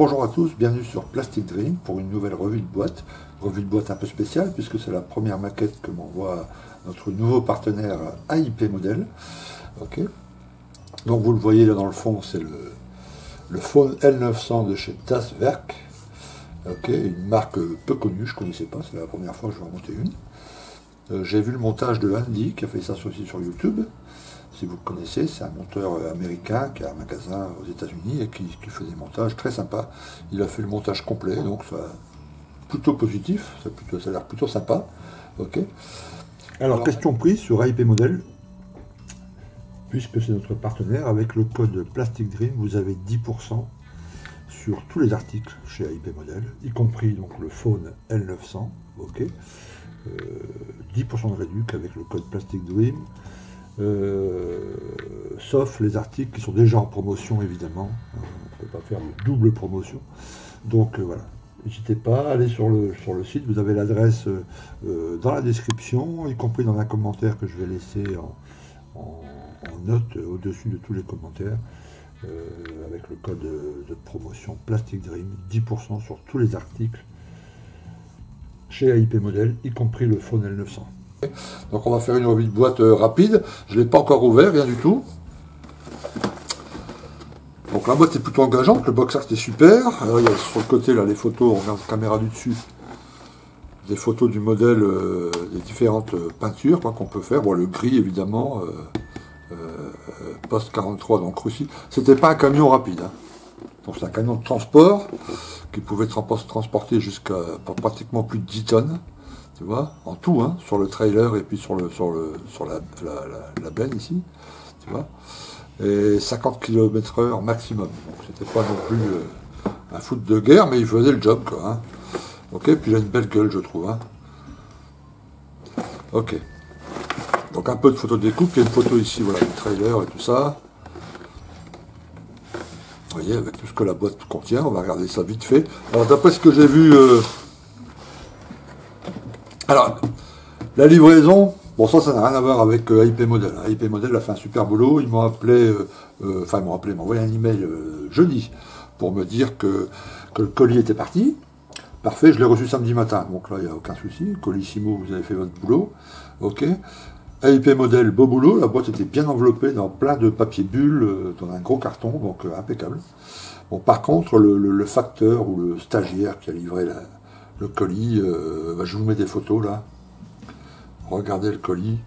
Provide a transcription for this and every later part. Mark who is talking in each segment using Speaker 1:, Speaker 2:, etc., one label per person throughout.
Speaker 1: Bonjour à tous, bienvenue sur Plastic Dream pour une nouvelle revue de boîte un peu spéciale puisque c'est la première maquette que m'envoie notre nouveau partenaire AIP Model. Ok. Donc vous le voyez là dans le fond, c'est le phone L900 de chez Das Werk. Ok, une marque peu connue, je ne connaissais pas, c'est la première fois que je vais en monter une. J'ai vu le montage de Andy qui a fait ça aussi sur YouTube. Si vous le connaissez, c'est un monteur américain qui a un magasin aux États-Unis et qui fait des montages très sympas. Il a fait le montage complet, donc ça plutôt positif, ça a l'air plutôt sympa. Ok. Alors question prix sur AIP Model, puisque c'est notre partenaire, avec le code Plastic Dream, vous avez 10% sur tous les articles chez AIP Model, y compris donc le phone L900. Ok. 10% de réduction avec le code Plastic Dream. Sauf les articles qui sont déjà en promotion, évidemment. On ne peut pas faire de double promotion. Donc voilà, n'hésitez pas à aller sur le site. Vous avez l'adresse dans la description, y compris dans un commentaire que je vais laisser en note au-dessus de tous les commentaires, avec le code de promotion Plastic Dream, 10% sur tous les articles chez AIP Model, y compris le phone L900. Donc on va faire une revue de boîte rapide. Je ne l'ai pas encore ouvert, rien du tout. Donc la boîte est plutôt engageante, le box art est super. Alors, il y a sur le côté là les photos, on regarde la caméra du dessus, des photos du modèle, des différentes peintures qu'on peut faire. Bon, le gris évidemment, post 43 donc Russie. C'était pas un camion rapide, hein. Donc c'est un camion de transport qui pouvait transporter jusqu'à pratiquement plus de 10 tonnes. Tu vois, en tout, hein, sur le trailer et puis sur la benne ici, tu vois, et 50 km/h maximum. Donc c'était pas non plus un foot de guerre, mais il faisait le job, quoi. Hein. Ok, puis il a une belle gueule, je trouve. Hein. Ok. Donc un peu de photo de découpe, il y a une photo ici, voilà, du trailer et tout ça. Vous voyez, avec tout ce que la boîte contient, on va regarder ça vite fait. Alors d'après ce que j'ai vu. Alors, la livraison, bon ça n'a rien à voir avec AIP Model. AIP Model a fait un super boulot, ils m'ont appelé, ils m'ont envoyé un email jeudi pour me dire que le colis était parti. Parfait, je l'ai reçu samedi matin, donc là il n'y a aucun souci. Colissimo, vous avez fait votre boulot. Ok. AIP Model, beau boulot, la boîte était bien enveloppée dans plein de papier bulle, dans un gros carton, donc impeccable. Bon, par contre, le facteur ou le stagiaire qui a livré le colis, je vous mets des photos là. Regardez le colis.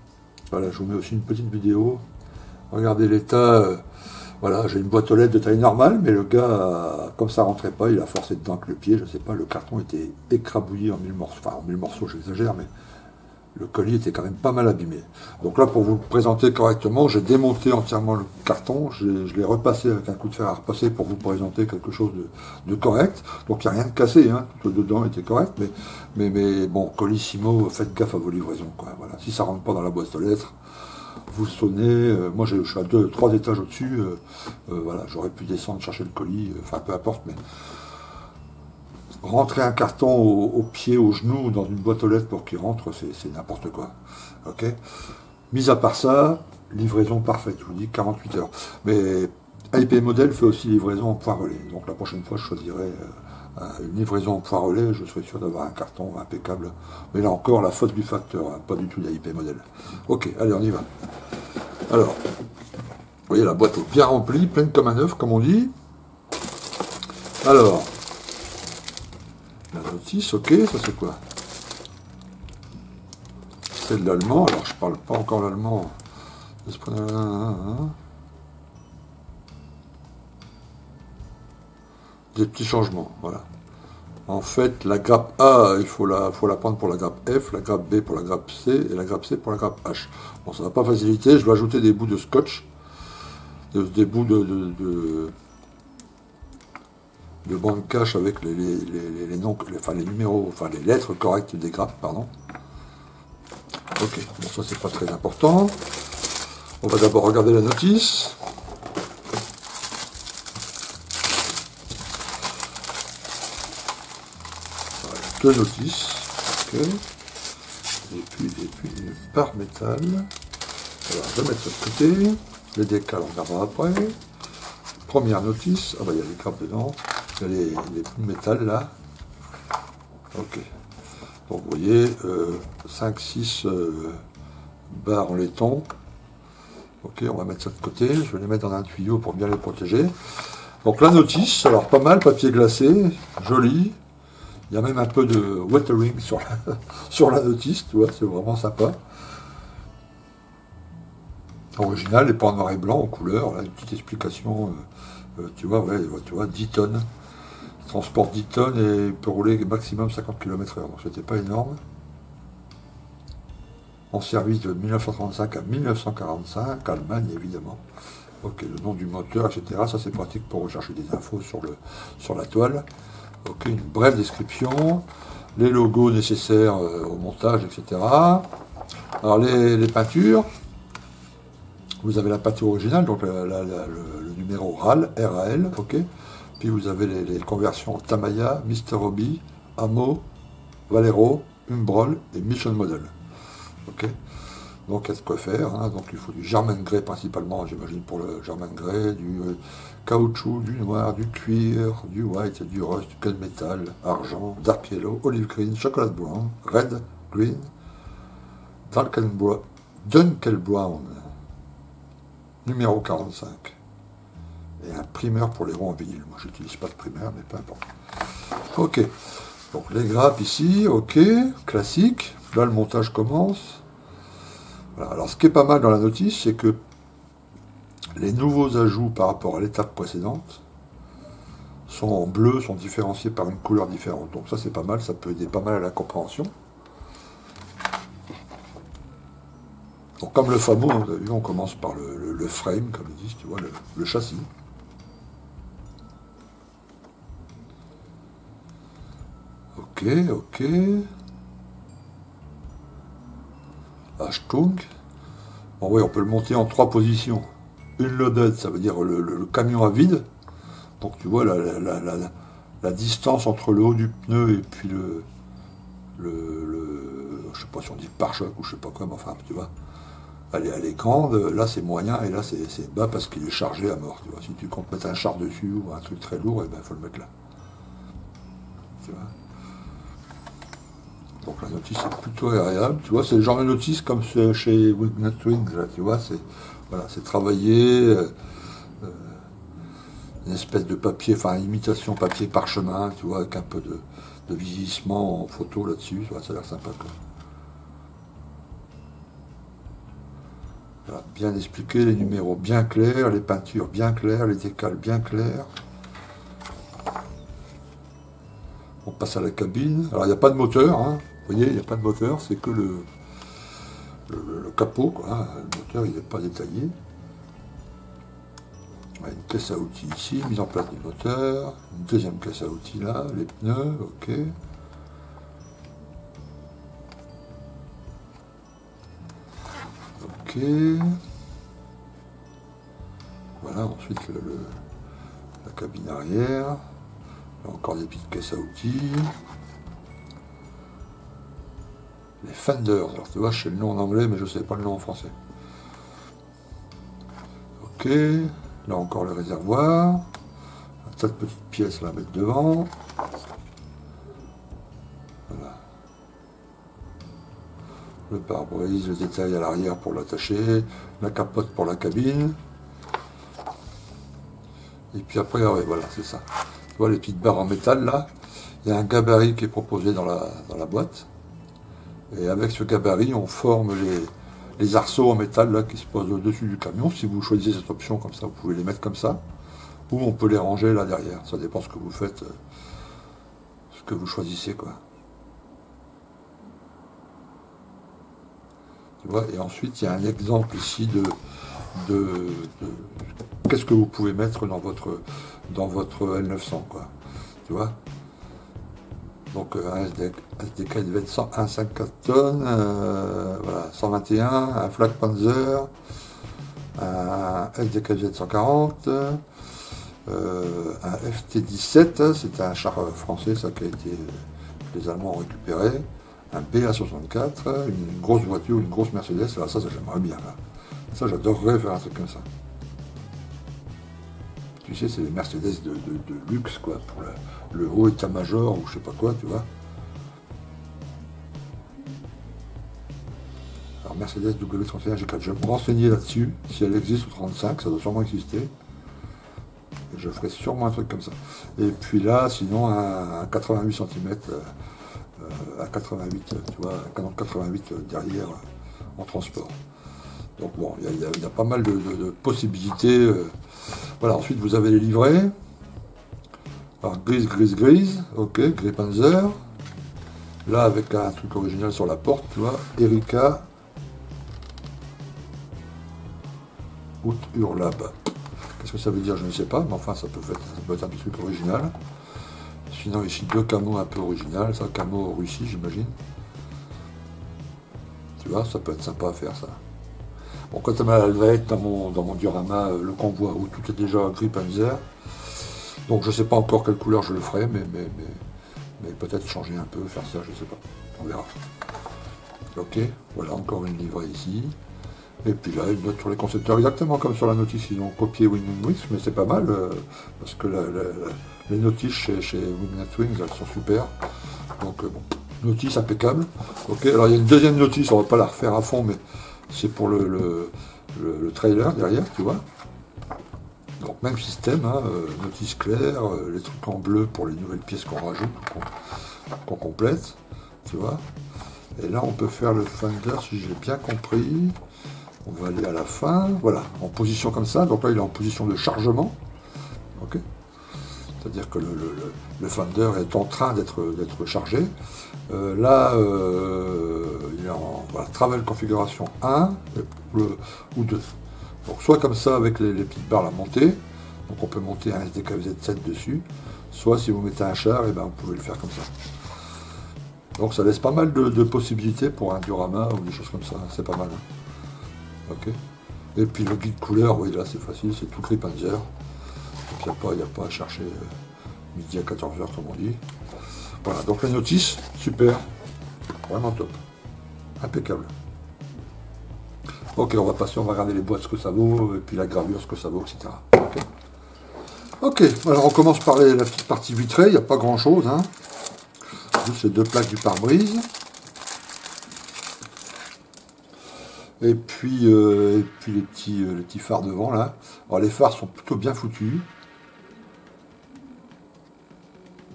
Speaker 1: Voilà, je vous mets aussi une petite vidéo. Regardez l'état. Voilà, j'ai une boîte aux lettres de taille normale, mais le gars, comme ça rentrait pas, il a forcé dedans avec le pied, je sais pas, le carton était écrabouillé en 1000 morceaux. Enfin, en 1000 morceaux, j'exagère, mais le colis était quand même pas mal abîmé. Donc là, pour vous le présenter correctement, j'ai démonté entièrement le carton, je l'ai repassé avec un coup de fer à repasser pour vous présenter quelque chose de correct. Donc il n'y a rien de cassé, hein, tout dedans était correct, mais bon, Colissimo, faites gaffe à vos livraisons, quoi. Voilà. Si ça rentre pas dans la boîte aux lettres, vous sonnez, moi je suis à 2-3 étages au-dessus, voilà, j'aurais pu descendre chercher le colis, enfin peu importe, mais rentrer un carton au pied, au genou, dans une boîte aux lettres pour qu'il rentre, c'est n'importe quoi. Ok. Mis à part ça, livraison parfaite, je vous dis 48 heures. Mais AIP Model fait aussi livraison en point relais. Donc la prochaine fois, je choisirai une livraison en point relais, je serai sûr d'avoir un carton impeccable. Mais là encore, la faute du facteur, hein, pas du tout d'AIP Model. Ok, allez, on y va. Alors, vous voyez, la boîte est bien remplie, pleine comme un œuf, comme on dit. Alors, la notice, ok, ça c'est quoi? C'est de l'allemand, alors je parle pas encore l'allemand. Des petits changements, voilà. En fait, la grappe A, il faut la prendre pour la grappe F, la grappe B pour la grappe C, et la grappe C pour la grappe H. Bon, ça va pas faciliter, je vais ajouter des bouts de scotch, des bouts de bande cache avec les noms, les numéros, enfin les lettres correctes des grappes, pardon. Ok, bon ça c'est pas très important. On va d'abord regarder la notice. Voilà, deux notices. Ok. Et puis une barre métal. Alors je vais mettre ça de côté. Les décals on regardera après. Première notice. Ah bah il y a les grappes dedans. Il y a les bouts de métal là. Ok. Donc vous voyez, 5-6 barres en laiton. Ok, on va mettre ça de côté. Je vais les mettre dans un tuyau pour bien les protéger. Donc la notice, alors pas mal, papier glacé, joli. Il y a même un peu de weathering sur la notice, tu vois, c'est vraiment sympa. Original, et pas en noir et blanc, en couleur. Là, une petite explication, tu vois, ouais, tu vois, 10 tonnes. Il transporte 10 tonnes et il peut rouler maximum 50 km/h. Donc c'était pas énorme. En service de 1935 à 1945, Allemagne évidemment. Ok, le nom du moteur, etc. Ça c'est pratique pour rechercher des infos sur la toile. Ok, une brève description, les logos nécessaires au montage, etc. Alors les peintures, vous avez la peinture originale, donc le numéro RAL, RAL, ok. Puis vous avez les conversions Tamiya, Mr. Hobby, Amo, Valero, Umbrol et Mission Model. Ok. Donc, il y a de quoi faire. Hein. Donc, il faut du German Grey principalement, j'imagine, pour le German Grey, du caoutchouc, du noir, du cuir, du white, du rust, du gunmetal, argent, dark yellow, olive green, chocolate brown, red, green, Dunkel Brown, numéro 45. Et un primeur pour les ronds en vinyle. Moi, j'utilise pas de primeur, mais peu importe. Ok. Donc, les grappes ici, ok, classique. Là, le montage commence. Voilà. Alors ce qui est pas mal dans la notice, c'est que les nouveaux ajouts par rapport à l'étape précédente sont en bleu, sont différenciés par une couleur différente. Donc ça c'est pas mal, ça peut aider pas mal à la compréhension. Donc comme le fameux, vous avez vu, on commence par le frame, comme ils disent, tu vois, le châssis. Ok, ok. Achtung. Bon oui, on peut le monter en 3 positions. Une loaded, ça veut dire le camion à vide. Donc tu vois la distance entre le haut du pneu et puis je sais pas si on dit pare-choc ou je sais pas quoi, mais enfin tu vois. Elle est grande, là c'est moyen et là c'est bas parce qu'il est chargé à mort. Tu vois. Si tu comptes mettre un char dessus ou un truc très lourd, il faut le mettre là. Tu vois. Donc la notice est plutôt agréable, tu vois, c'est le genre de notice comme chez Wignet Wings, là, tu vois, voilà, c'est travaillé, une espèce de papier, enfin imitation papier parchemin, tu vois, avec un peu de vieillissement en photo là-dessus, tu vois, ça a l'air sympa quoi. Voilà, bien expliqué, les numéros bien clairs, les peintures bien claires, les décals bien clairs. On passe à la cabine. Alors il n'y a pas de moteur, hein. Vous voyez, il n'y a pas de moteur, c'est que le capot, quoi. Hein. Le moteur, il n'est pas détaillé. On a une caisse à outils ici, mise en place du moteur. Une deuxième caisse à outils là, les pneus, ok. Ok. Voilà, ensuite la cabine arrière. Là, encore des petites caisses à outils. Les fenders, alors tu vois, je sais le nom en anglais, mais je ne sais pas le nom en français. Ok, là encore le réservoir. Un tas de petites pièces là à mettre devant. Voilà. Le pare-brise, le détail à l'arrière pour l'attacher. La capote pour la cabine. Et puis après, ouais, voilà, c'est ça. Tu vois les petites barres en métal là. Il y a un gabarit qui est proposé dans la boîte. Et avec ce gabarit, on forme les arceaux en métal là, qui se posent au-dessus du camion. Si vous choisissez cette option comme ça, vous pouvez les mettre comme ça. Ou on peut les ranger là derrière. Ça dépend ce que vous faites, ce que vous choisissez quoi. Tu vois, et ensuite, il y a un exemple ici de qu'est-ce que vous pouvez mettre dans votre L900 quoi. Tu vois. Donc un SDK de 1,54 tonnes, voilà, 121, un Flak Panzer, un SDK Z140, un FT-17, c'est un char français, ça qui a été, les Allemands ont récupéré, un BA64, une grosse voiture, une grosse Mercedes, alors ça j'aimerais bien. Là. Ça j'adorerais faire un truc comme ça. Tu sais, c'est les Mercedes de luxe, quoi, pour le haut état-major ou je sais pas quoi, tu vois. Alors Mercedes W31 G4, je vais me renseigner là-dessus, si elle existe au 35, ça doit sûrement exister. Et je ferai sûrement un truc comme ça. Et puis là, sinon, un 88 cm à 88, tu vois, un canon 88 derrière en transport. Donc bon, il y a pas mal de possibilités. Voilà, ensuite vous avez les livrets. Alors grise, ok, Grey Panzer. Là avec un truc original sur la porte, tu vois, Erika Out Urlab. Qu'est-ce que ça veut dire, je ne sais pas, mais enfin ça peut être un truc original. Sinon ici deux camos un peu original, ça camo Russie j'imagine. Tu vois, ça peut être sympa à faire ça. Bon, quand elle va être dans mon diorama, le convoi où tout est déjà Grey Panzer. Donc je ne sais pas encore quelle couleur je le ferai, mais peut-être changer un peu, faire ça, je ne sais pas. On verra. Ok, voilà encore une livrée ici. Et puis là, une note sur les concepteurs, exactement comme sur la notice, ils ont copié Wing Wings, mais c'est pas mal, parce que les notices chez Wing Wings, elles sont super. Donc bon, notice impeccable. Ok, alors il y a une deuxième notice, on va pas la refaire à fond, mais c'est pour le trailer derrière, tu vois. Donc même système, hein, notice claire, les trucs en bleu pour les nouvelles pièces qu'on rajoute, qu'on complète, tu vois. Et là on peut faire le Fender si j'ai bien compris. On va aller à la fin, voilà, en position comme ça. Donc là il est en position de chargement. Ok. C'est-à-dire que le Fender est en train d'être chargé. Là, il est en voilà, Travel configuration 1 ou 2. Donc soit comme ça avec les petites barres à monter, donc on peut monter un SDKZ7 dessus, soit si vous mettez un char, et ben vous pouvez le faire comme ça. Donc ça laisse pas mal de possibilités pour un diorama ou des choses comme ça, c'est pas mal. Hein. Ok. Et puis le guide couleur, oui là c'est facile, c'est tout Grey Panzer. Donc il n'y a pas à chercher midi à 14h comme on dit. Voilà, donc la notice, super, vraiment top, impeccable. Ok, on va passer, on va regarder les boîtes, ce que ça vaut, et puis la gravure, ce que ça vaut, etc. Ok, alors on commence par la petite partie vitrée, il n'y a pas grand chose, hein. Juste ces deux plaques du pare-brise. Et puis les petits phares devant, là. Alors les phares sont plutôt bien foutus.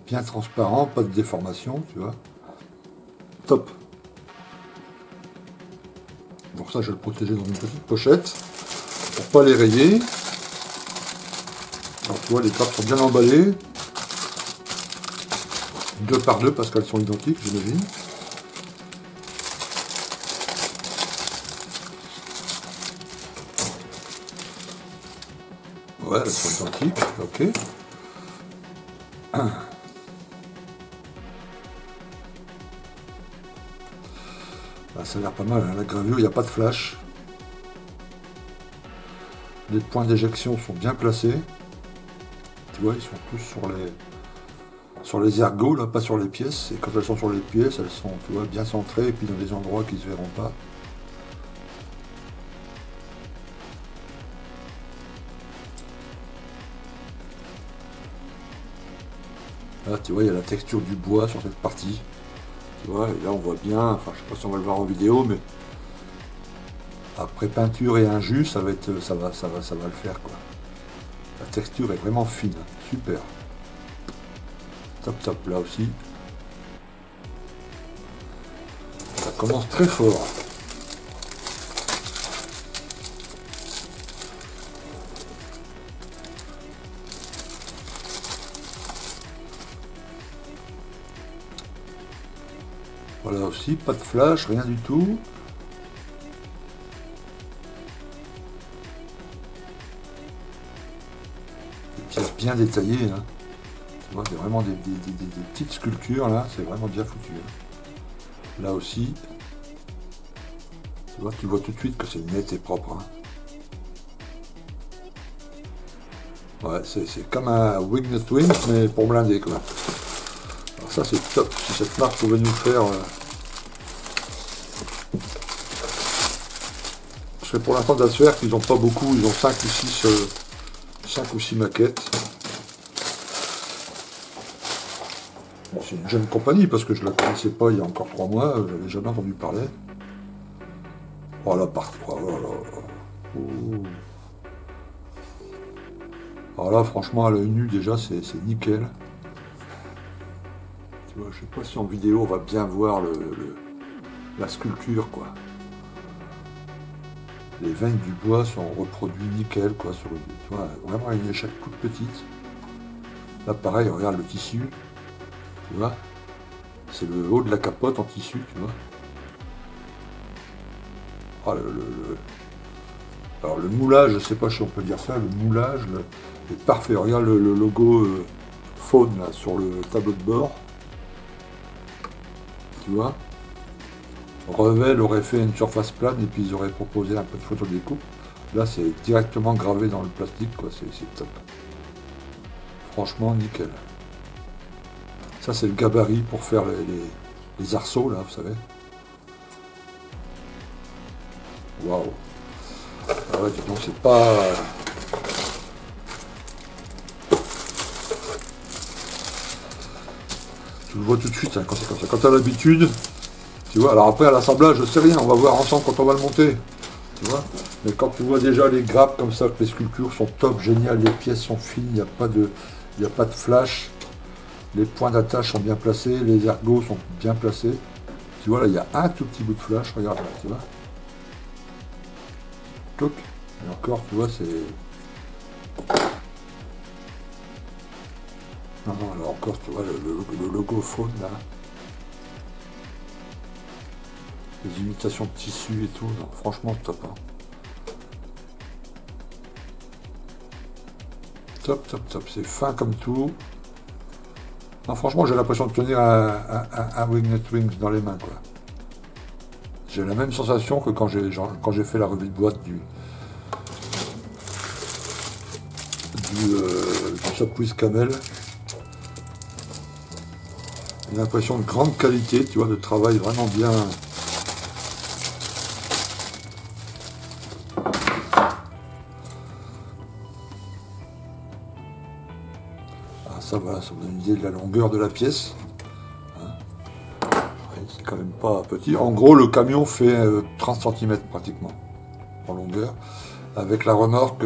Speaker 1: Bien transparent, pas de déformation, tu vois. Top. Pour ça, je vais le protéger dans une petite pochette, pour pas les rayer. Alors, tu vois, les cartes sont bien emballées. 2 par 2 parce qu'elles sont identiques, j'imagine. Ouais, elles sont identiques, ok. Ça a l'air pas mal, hein. La gravure, il n'y a pas de flash. Les points d'éjection sont bien placés. Tu vois, ils sont tous sur les ergots, là, pas sur les pièces. Et quand elles sont sur les pièces, elles sont, tu vois, bien centrées et puis dans des endroits qui ne se verront pas. Là, tu vois, il y a la texture du bois sur cette partie. Tu vois, et là on voit bien, enfin je sais pas si on va le voir en vidéo, mais après peinture et un jus, ça va le faire quoi. La texture est vraiment fine, super. Top top là aussi. Ça commence très fort. Voilà aussi, pas de flash, rien du tout. Des pièces bien détaillées. Hein. Tu vois, il y a vraiment des petites sculptures là, c'est vraiment bien foutu. Hein. Là aussi, tu vois tout de suite que c'est net et propre. Hein. Ouais, c'est comme un Winged Wings, mais pour blinder quoi. Alors ça c'est top, si cette marque pouvait nous faire... Parce que pour l'instant d'Asfer, ils n'ont pas beaucoup, ils ont 5 ou 6 5 ou 6 maquettes. Bon, c'est une jeune compagnie parce que je la connaissais pas il y a encore 3 mois, je n'avais jamais entendu parler. Voilà, partout. Oh là là. Oh. Alors là, franchement, à l'œil nu, déjà, c'est nickel. Tu vois, je sais pas si en vidéo, on va bien voir la sculpture, quoi. Les veines du bois sont reproduits nickel, quoi. Sur, tu vois, vraiment une échelle toute petite. Là, pareil, regarde le tissu. Tu vois, c'est le haut de la capote en tissu, tu vois. Ah, alors le moulage, je sais pas si on peut dire ça, le moulage est parfait. Regarde le logo faune là sur le tableau de bord. Tu vois. Revel aurait fait une surface plane et puis ils auraient proposé un peu de photo de découpe. Là c'est directement gravé dans le plastique, quoi, c'est top. Franchement nickel. Ça c'est le gabarit pour faire les arceaux là, vous savez. Waouh. Ah ouais, donc c'est pas... Tu le vois tout de suite hein, quand c'est comme ça. Quand tu as l'habitude, tu vois, alors après à l'assemblage, je sais rien, on va voir ensemble quand on va le monter. Tu vois. Mais quand tu vois déjà les grappes comme ça, que les sculptures sont top, géniales, les pièces sont fines, il n'y a pas de flash. Les points d'attache sont bien placés, les ergots sont bien placés. Tu vois, là, il y a un tout petit bout de flash, regarde là, tu vois. Toc. Et encore, tu vois, c'est... Non, non, alors encore, tu vois, le logo faune, là. Les imitations de tissu et tout, non, franchement, top. Hein. Top, top, top. C'est fin comme tout. Non, franchement, j'ai l'impression de tenir un Wingnet Wings dans les mains, quoi. J'ai la même sensation que quand j'ai fait la revue de boîte du Sopwith Camel. Une impression de grande qualité, tu vois, de travail vraiment bien. Ah, ça voilà, ça me donne une idée de la longueur de la pièce. Hein, oui, c'est quand même pas petit. En gros, le camion fait 30 cm pratiquement en longueur. Avec la remorque,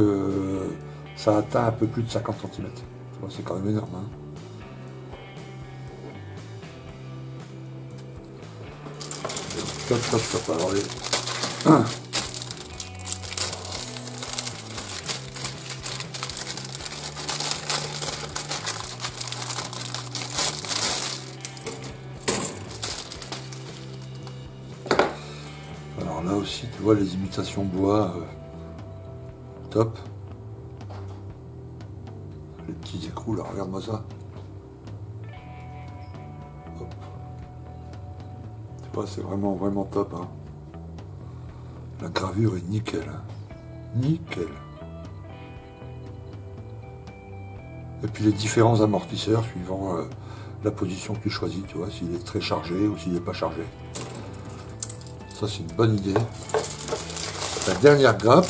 Speaker 1: ça atteint un peu plus de 50 cm. C'est quand même énorme. Hein. Top, top, top. Alors les... Alors là aussi, tu vois les imitations bois. Top. Les petits écrous là, regarde-moi ça. Hop. Tu vois, c'est vraiment, vraiment top. Hein. La gravure est nickel. Hein. Nickel. Et puis les différents amortisseurs suivant la position que tu choisis, tu vois, s'il est très chargé ou s'il n'est pas chargé. Ça, c'est une bonne idée. La dernière grappe.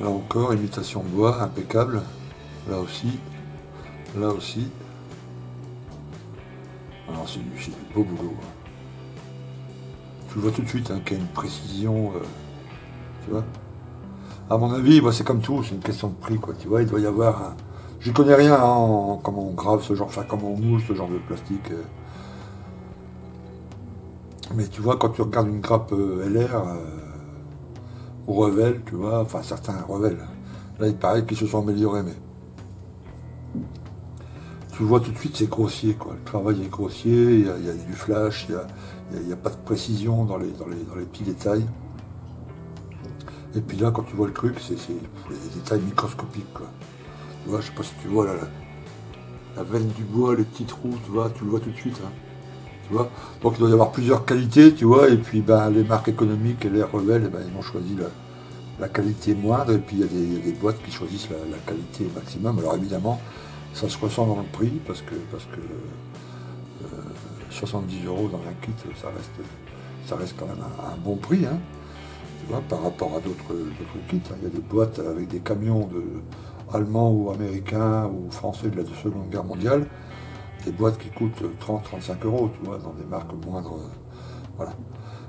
Speaker 1: Là encore, imitation de bois, impeccable. Là aussi. Là aussi. Alors c'est du beau boulot. Tu le vois tout de suite, hein, qu'il y a une précision. Tu vois. À mon avis, bah, c'est comme tout, c'est une question de prix, quoi. Tu vois, il doit y avoir un... Je connais rien hein, comment on grave ce genre, enfin comment on moule ce genre de plastique. Mais tu vois, quand tu regardes une grappe LR, ou Revel, tu vois, enfin certains Revel, là il paraît qu'ils se sont améliorés, mais tu vois tout de suite c'est grossier, quoi. Le travail est grossier, il y a du flash, il n'y a pas de précision dans les petits détails. Et puis là quand tu vois le truc, c'est des détails microscopiques, quoi. Tu vois, je sais pas si tu vois là, la veine du bois, les petits trous, tu vois, tu le vois tout de suite. Hein. Tu vois. Donc il doit y avoir plusieurs qualités, tu vois, et puis ben, les marques économiques et les Revel, eh ben, ils ont choisi la qualité moindre, et puis il y a des boîtes qui choisissent la qualité maximum. Alors évidemment, ça se ressent dans le prix, parce que 70 € dans un kit, ça reste quand même un bon prix, hein, tu vois, par rapport à d'autres kits. Hein. Il y a des boîtes avec des camions allemands ou américains ou français de la Seconde Guerre mondiale, des boîtes qui coûtent 30-35 €, tu vois, dans des marques moindres. Voilà.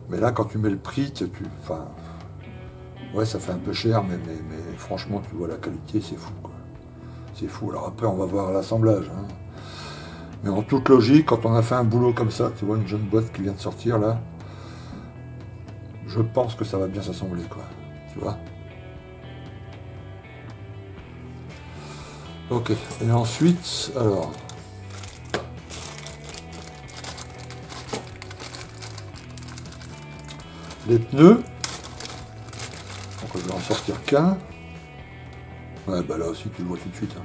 Speaker 1: Mais là, quand tu mets le prix, enfin, ouais, ça fait un peu cher, mais franchement, tu vois, la qualité, c'est fou, quoi. C'est fou. Alors après, on va voir l'assemblage, hein. Mais en toute logique, quand on a fait un boulot comme ça, tu vois, une jeune boîte qui vient de sortir, là, je pense que ça va bien s'assembler, quoi. Tu vois. Ok. Et ensuite, alors... les pneus. Donc je vais en sortir qu'un. Ouais, bah là aussi, tu le vois tout de suite, hein.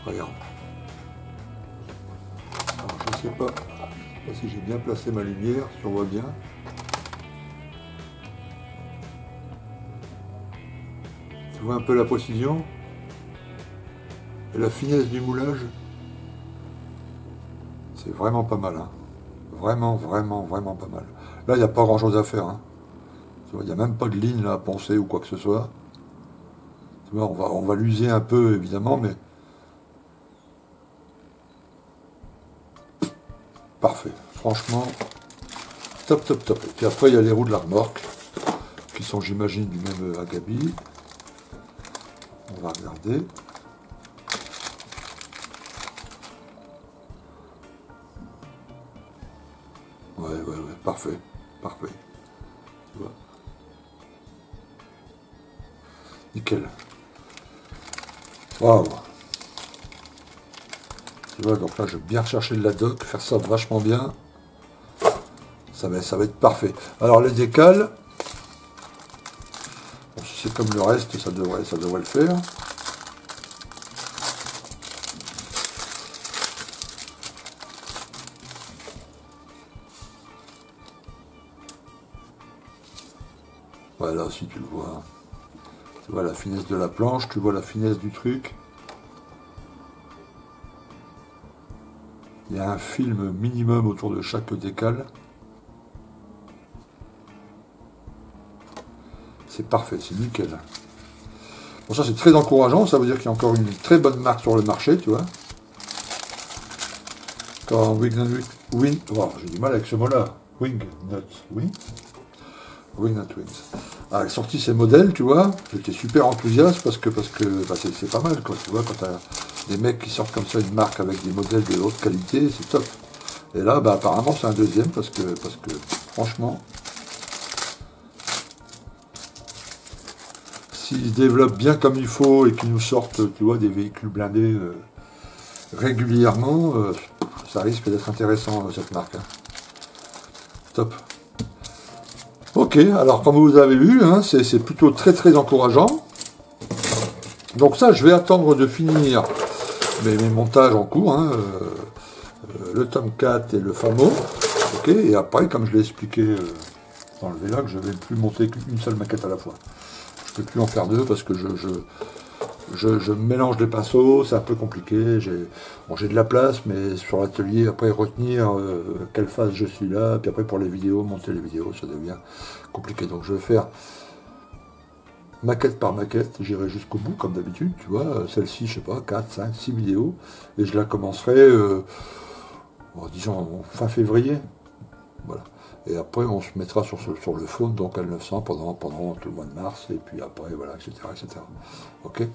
Speaker 1: Regarde. Alors, je sais pas si j'ai bien placé ma lumière, si on voit bien. Tu vois un peu la précision et la finesse du moulage. C'est vraiment pas mal, hein. Vraiment, vraiment, vraiment pas mal. Là, il n'y a pas grand chose à faire, hein. Tu vois, il n'y a même pas de ligne là, à poncer ou quoi que ce soit. Tu vois, on va l'user un peu, évidemment, mais... parfait. Franchement, top, top, top. Et puis après, il y a les roues de la remorque, qui sont, j'imagine, du même acabit. On va regarder. Ouais, parfait, parfait. Tu vois. Nickel. Waouh. Tu vois, donc là, je vais bien rechercher de la doc, faire ça vachement bien. Ça va être parfait. Alors, les décales, bon, si c'est comme le reste, ça devrait le faire. Voilà, si tu le vois. Tu vois la finesse de la planche, tu vois la finesse du truc. Il y a un film minimum autour de chaque décale. C'est parfait, c'est nickel. Bon, ça c'est très encourageant, ça veut dire qu'il y a encore une très bonne marque sur le marché, tu vois. Quand Wingnut j'ai du mal avec ce mot-là. Wingnut Wings. Ah, elle a sorti ces modèles, tu vois. J'étais super enthousiaste parce que bah, c'est pas mal, quoi. Tu vois, quand t'as des mecs qui sortent comme ça une marque avec des modèles de haute qualité, c'est top. Et là, bah, apparemment, c'est un deuxième parce que franchement, s'ils développent bien comme il faut et qu'ils nous sortent, tu vois, des véhicules blindés régulièrement, ça risque d'être intéressant, cette marque, hein. Top. Ok, alors comme vous avez vu, hein, c'est plutôt très très encourageant. Donc ça, je vais attendre de finir mes montages en cours, hein, le tome 4 et le FAMO. Ok, et après, comme je l'ai expliqué dans le VLOG, je ne vais plus monter qu'une seule maquette à la fois. Je ne peux plus en faire deux parce que je mélange les pinceaux, c'est un peu compliqué. J'ai de la place, mais sur l'atelier, après retenir quelle phase je suis là, puis après pour les vidéos, monter les vidéos, ça devient compliqué. Donc je vais faire maquette par maquette, j'irai jusqu'au bout comme d'habitude, tu vois. Celle-ci, je sais pas, 4, 5, 6 vidéos, et je la commencerai, disons, fin février. Voilà. Et après, on se mettra sur le faune, donc à 900 pendant tout le mois de mars, et puis après, voilà, etc. etc. Ok.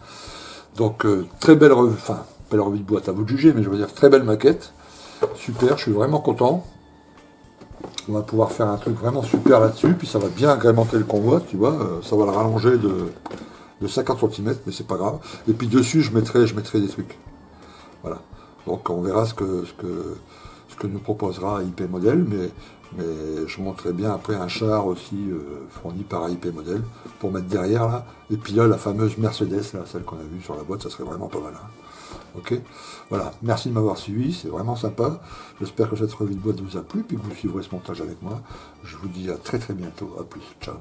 Speaker 1: Donc, très belle revue, enfin, belle revue de boîte, à vous de juger, mais je veux dire, très belle maquette. Super, je suis vraiment content. On va pouvoir faire un truc vraiment super là-dessus, puis ça va bien agrémenter le convoi, tu vois. Ça va le rallonger de 50 cm, mais c'est pas grave. Et puis dessus, je mettrai des trucs. Voilà. Donc, on verra ce que nous proposera IP Model, mais je montrerai bien après un char aussi fourni par IP Model pour mettre derrière là. Et puis là, la fameuse Mercedes, là, celle qu'on a vue sur la boîte, ça serait vraiment pas mal, hein. Ok, voilà, merci de m'avoir suivi, c'est vraiment sympa. J'espère que cette revue de boîte vous a plu, puis que vous suivrez ce montage avec moi. Je vous dis à très très bientôt, à plus, ciao.